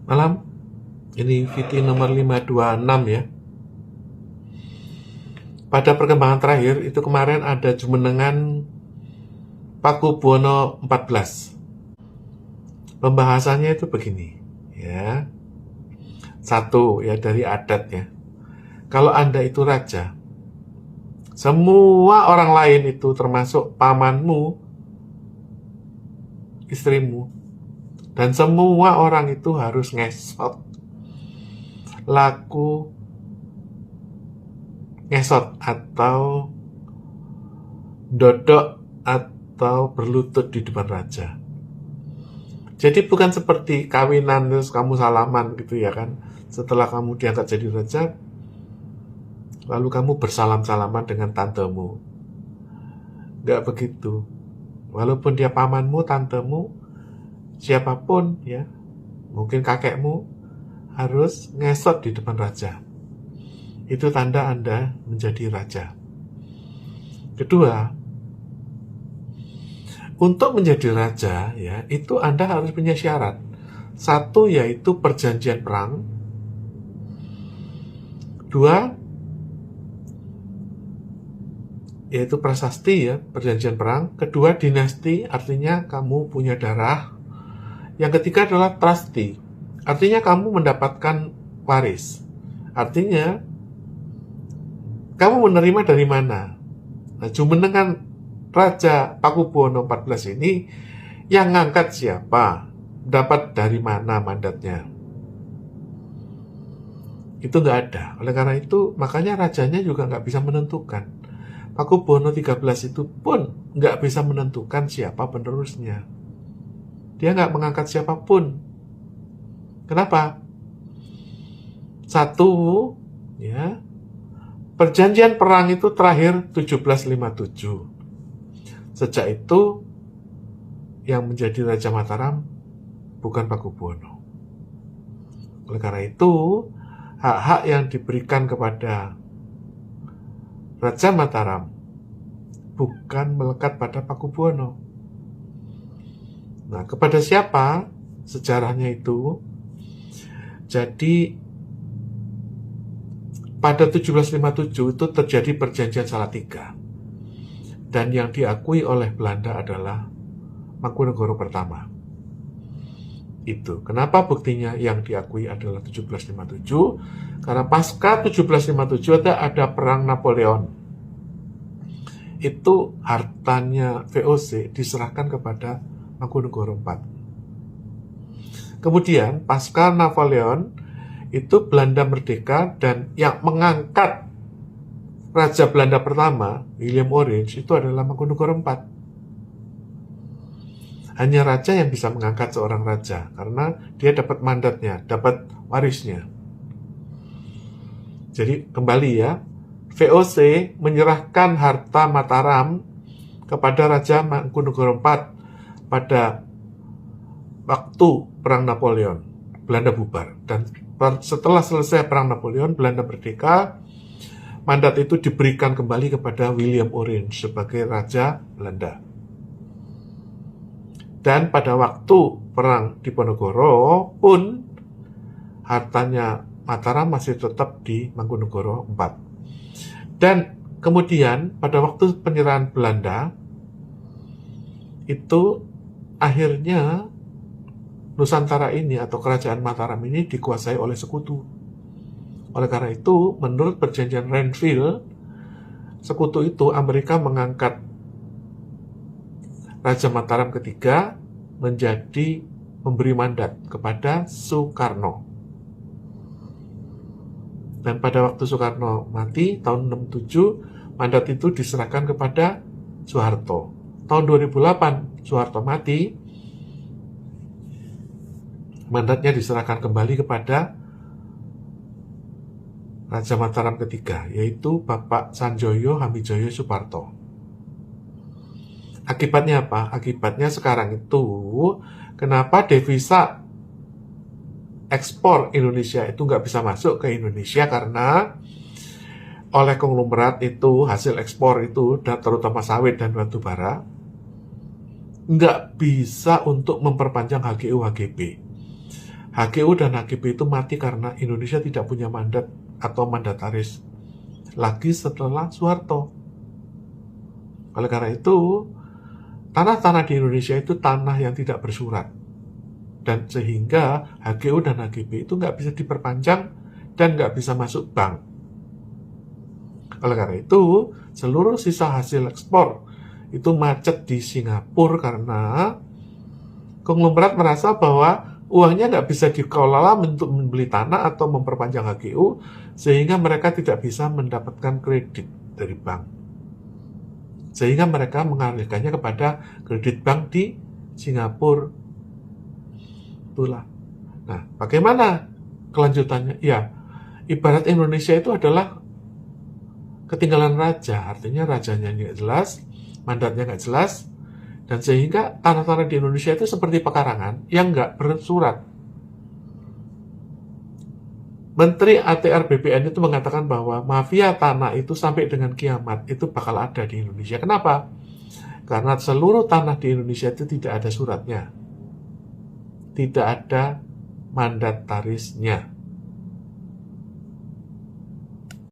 Malam, ini VT nomor 526 ya. Pada perkembangan terakhir, itu kemarin ada jumenengan Pakubuwono 14. Pembahasannya itu begini, ya. Satu, ya dari adat ya. Kalau Anda itu raja, semua orang lain itu termasuk pamanmu, istrimu, dan semua orang itu harus ngesot. Laku ngesot atau dodok atau berlutut di depan raja. Jadi bukan seperti kawinan terus kamu salaman gitu ya kan. Setelah kamu diangkat jadi raja, lalu kamu bersalam-salaman dengan tantemu. Nggak begitu. Walaupun dia pamanmu, tantemu, siapapun ya, mungkin kakekmu, harus ngesot di depan raja. Itu tanda Anda menjadi raja. Kedua, untuk menjadi raja ya, itu Anda harus punya syarat. Satu yaitu perjanjian perang. Dua, yaitu prasasti ya, perjanjian perang. Kedua, dinasti, artinya kamu punya darah. Yang ketiga adalah trasti, artinya kamu mendapatkan waris. Artinya kamu menerima dari mana? Nah, jumenengan Raja Pakubuwono 14 ini yang ngangkat siapa? Dapat dari mana mandatnya? Itu nggak ada. Oleh karena itu, makanya rajanya juga nggak bisa menentukan. Pakubuwono 13 itu pun nggak bisa menentukan siapa penerusnya. Dia nggak mengangkat siapapun. Kenapa? Satu, ya, perjanjian perang itu terakhir 1757. Sejak itu, yang menjadi Raja Mataram bukan Pakubuwono. Oleh karena itu, hak-hak yang diberikan kepada Raja Mataram bukan melekat pada Pakubuwono. Nah, kepada siapa sejarahnya itu? Jadi, pada 1757 itu terjadi perjanjian Salatiga. Dan yang diakui oleh Belanda adalah Mangkunegoro pertama. Itu. Kenapa buktinya yang diakui adalah 1757? Karena pasca 1757 ada perang Napoleon. Itu hartanya VOC diserahkan kepada Mangkunegoro IV. Kemudian pasca Napoleon itu Belanda merdeka dan yang mengangkat Raja Belanda pertama, William Orange, itu adalah Mangkunegoro IV. Hanya raja yang bisa mengangkat seorang raja, karena dia dapat mandatnya, dapat warisnya. Jadi kembali ya, VOC menyerahkan harta Mataram kepada Raja Mangkunegoro IV pada waktu Perang Napoleon. Belanda bubar. Dan setelah selesai Perang Napoleon, Belanda merdeka. Mandat itu diberikan kembali kepada William Orange sebagai Raja Belanda. Dan pada waktu Perang Diponegoro pun hartanya Mataram masih tetap di Mangkunegoro IV. Dan kemudian pada waktu penyerahan Belanda, itu akhirnya Nusantara ini atau Kerajaan Mataram ini dikuasai oleh sekutu. Oleh karena itu, menurut perjanjian Renville, sekutu itu Amerika mengangkat Raja Mataram ketiga menjadi memberi mandat kepada Soekarno. Dan pada waktu Soekarno mati, tahun 67, mandat itu diserahkan kepada Soeharto. Tahun 2008, Soeharto mati, mandatnya diserahkan kembali kepada Raja Mataram ketiga, yaitu Bapak Sanjoyo Hamijoyo Suparto. Akibatnya apa? Akibatnya sekarang itu, kenapa devisa ekspor Indonesia itu nggak bisa masuk ke Indonesia? Karena oleh konglomerat itu, hasil ekspor itu, terutama sawit dan batu bara, nggak bisa untuk memperpanjang HGU-HGB. HGU dan HGB itu mati karena Indonesia tidak punya mandat atau mandataris lagi setelah Soeharto. Oleh karena itu, tanah-tanah di Indonesia itu tanah yang tidak bersurat. Dan sehingga HGU dan HGB itu nggak bisa diperpanjang dan nggak bisa masuk bank. Oleh karena itu, seluruh sisa hasil ekspor itu macet di Singapura karena konglomerat merasa bahwa uangnya nggak bisa dikelola untuk membeli tanah atau memperpanjang HGU, sehingga mereka tidak bisa mendapatkan kredit dari bank. Sehingga mereka mengalihkannya kepada kredit bank di Singapura. Itulah. Nah, bagaimana kelanjutannya? Ya, ibarat Indonesia itu adalah ketinggalan raja, artinya rajanya nggak jelas, mandatnya nggak jelas, dan sehingga tanah-tanah di Indonesia itu seperti pekarangan yang nggak bersurat. Menteri ATR BPN itu mengatakan bahwa mafia tanah itu sampai dengan kiamat itu bakal ada di Indonesia. Kenapa? Karena seluruh tanah di Indonesia itu tidak ada suratnya. Tidak ada mandatarisnya.